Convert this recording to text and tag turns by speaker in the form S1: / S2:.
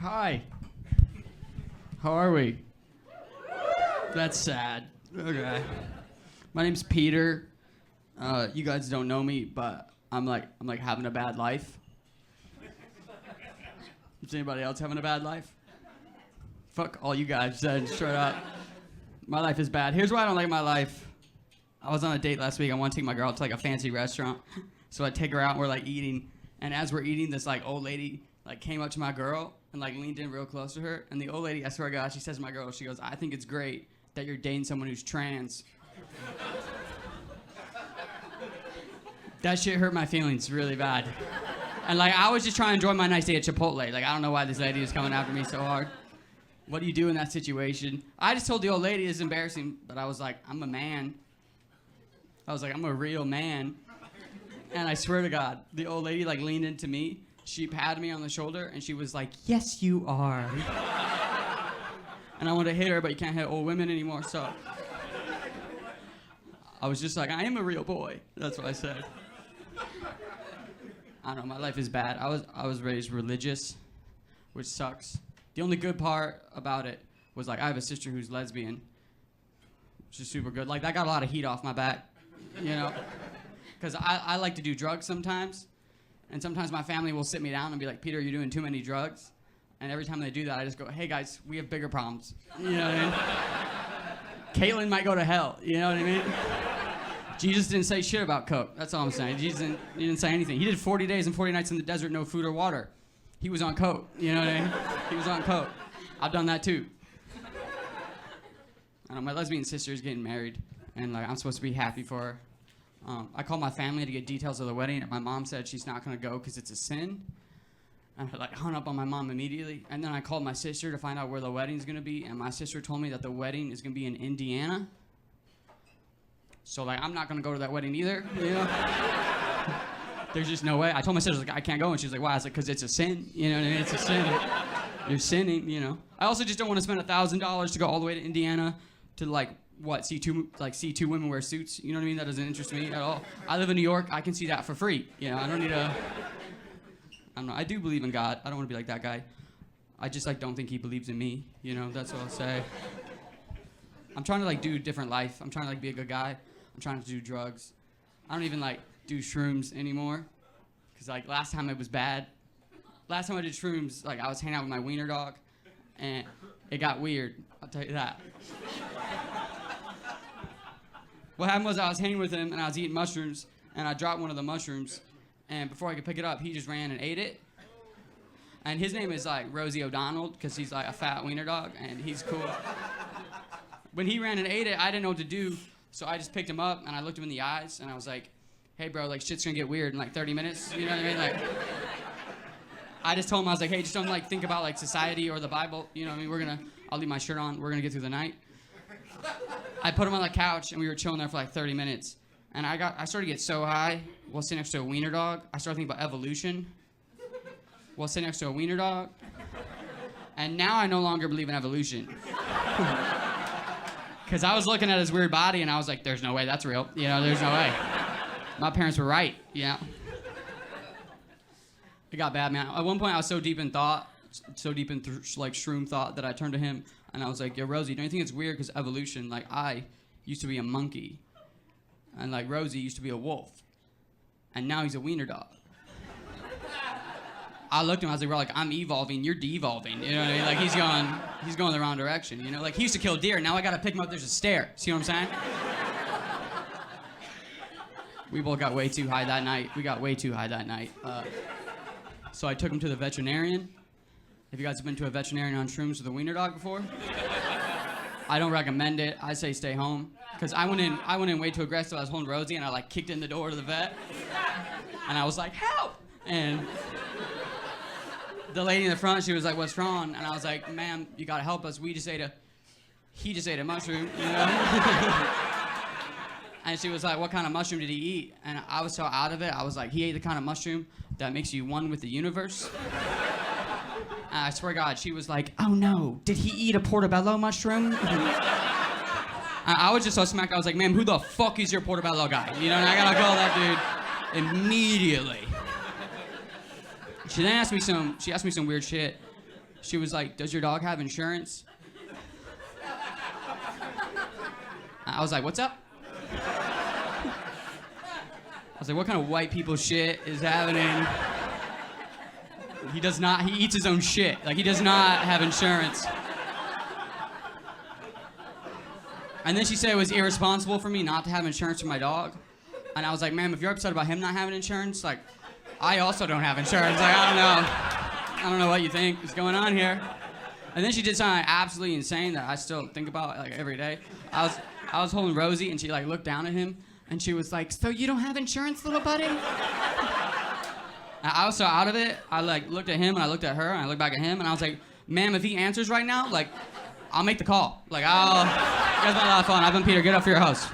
S1: Hi. How are we? That's sad. Okay. My name's Peter. You guys don't know me, but I'm like having a bad life. Is anybody else having a bad life? Fuck all you guys said straight up. My life is bad. Here's why I don't like my life. I was on a date last week. I want to take my girl to like a fancy restaurant. So I take her out and we're like eating. And as we're eating, this like old lady like came up to my girl and like leaned in real close to her. And the old lady, I swear to God, she says to my girl, she goes, "I think it's great that you're dating someone who's trans." That shit hurt my feelings really bad. And like I was just trying to enjoy my nice day at Chipotle. Like I don't know why this lady was coming after me so hard. What do you do in that situation? I just told the old lady it's embarrassing, but I was like, I'm a man. I was like, I'm a real man. And I swear to God, the old lady like leaned into me. She patted me on the shoulder and she was like, "Yes, you are." And I wanted to hit her, but you can't hit old women anymore, so I was just like, I am a real boy. That's what I said. I don't know, my life is bad. I was raised religious, which sucks. The only good part about it was like I have a sister who's lesbian, which is super good. Like that got a lot of heat off my back, you know? Because I like to do drugs sometimes, and sometimes my family will sit me down and be like, "Peter, you're doing too many drugs." And every time they do that, I just go, "Hey guys, we have bigger problems." You know what I mean? Caitlyn might go to hell, you know what I mean? Jesus didn't say shit about coke, that's all I'm saying. He didn't say anything. He did 40 days and 40 nights in the desert, no food or water. He was on coke, you know what I mean? He was on coke. I've done that too. I know, my lesbian sister is getting married, and like I'm supposed to be happy for her. I called my family to get details of the wedding, and my mom said she's not gonna go because it's a sin. And I like hung up on my mom immediately, and then I called my sister to find out where the wedding's gonna be, and my sister told me that the wedding is gonna be in Indiana. So like I'm not gonna go to that wedding either, you know? There's just no way. I told my sister like I can't go, and she's like, "Why?" I was like, "Cause it's a sin, you know what I mean? It's a sin. You're sinning, you know." I also just don't want to spend $1,000 to go all the way to Indiana to like see two women wear suits. You know what I mean? That doesn't interest me at all. I live in New York. I can see that for free. You know, I don't need a. I don't know. I do believe in God. I don't want to be like that guy. I just like don't think he believes in me. You know, that's what I'll say. I'm trying to like do a different life. I'm trying to like be a good guy. I'm trying to do drugs. I don't even like do shrooms anymore, cause like last time it was bad. Last time I did shrooms, like I was hanging out with my wiener dog, and it got weird. I'll tell you that. What happened was I was hanging with him and I was eating mushrooms, and I dropped one of the mushrooms, and before I could pick it up, he just ran and ate it. And his name is like Rosie O'Donnell, because he's like a fat wiener dog, and he's cool. When he ran and ate it, I didn't know what to do, so I just picked him up and I looked him in the eyes and I was like, "Hey bro, like shit's gonna get weird in like 30 minutes, you know what I mean?" Like, I just told him, I was like, "Hey, just don't like think about like society or the Bible, you know what I mean? I'll leave my shirt on, we're gonna get through the night." I put him on the couch and we were chilling there for like 30 minutes. And I started to get so high while sitting next to a wiener dog. I started thinking about evolution while sitting next to a wiener dog. And now I no longer believe in evolution. Because I was looking at his weird body and I was like, there's no way that's real. You know, there's no way. My parents were right, you know. It got bad, man. At one point I was so deep in thought, like shroom thought, that I turned to him and I was like, "Yo, Rosie, don't you think it's weird because evolution, like I used to be a monkey, and like Rosie used to be a wolf, and now he's a wiener dog." I looked at him, I was like, "Bro, like I'm evolving, you're de-evolving," you know what I mean? Like he's going the wrong direction, you know? Like he used to kill deer, now I gotta pick him up, there's a stair. See what I'm saying? We both got way too high that night. So I took him to the veterinarian. Have you guys been to a veterinarian on shrooms with a wiener dog before? I don't recommend it. I say stay home. Because I went in way too aggressive. I was holding Rosie and I like kicked in the door to the vet. And I was like, "Help!" And the lady in the front, she was like, "What's wrong?" And I was like, "Ma'am, you gotta help us. He just ate a mushroom, you know?" And she was like, "What kind of mushroom did he eat?" And I was so out of it. I was like, "He ate the kind of mushroom that makes you one with the universe." And I swear to God, she was like, "Oh no, did he eat a portobello mushroom?" I was just so smacked. I was like, "Ma'am, who the fuck is your portobello guy?" You know, and I gotta call that dude immediately. She then asked me some weird shit. She was like, does your dog have insurance? I was like, what's up? I was like, what kind of white people shit is happening? He does not, he eats his own shit. Like, he does not have insurance. And then she said it was irresponsible for me not to have insurance for my dog. And I was like, ma'am, if you're upset about him not having insurance, like, I also don't have insurance. Like, I don't know what you think is going on here. And then she did something absolutely insane that I still think about like every day. I was holding Rosie, and she like looked down at him, and she was like, so you don't have insurance, little buddy? I was so out of it, I like looked at him, and I looked at her, and I looked back at him, and I was like, ma'am, if he answers right now, like, I'll make the call. Like, you guys had a lot of fun. I've been Peter. Get up for your host.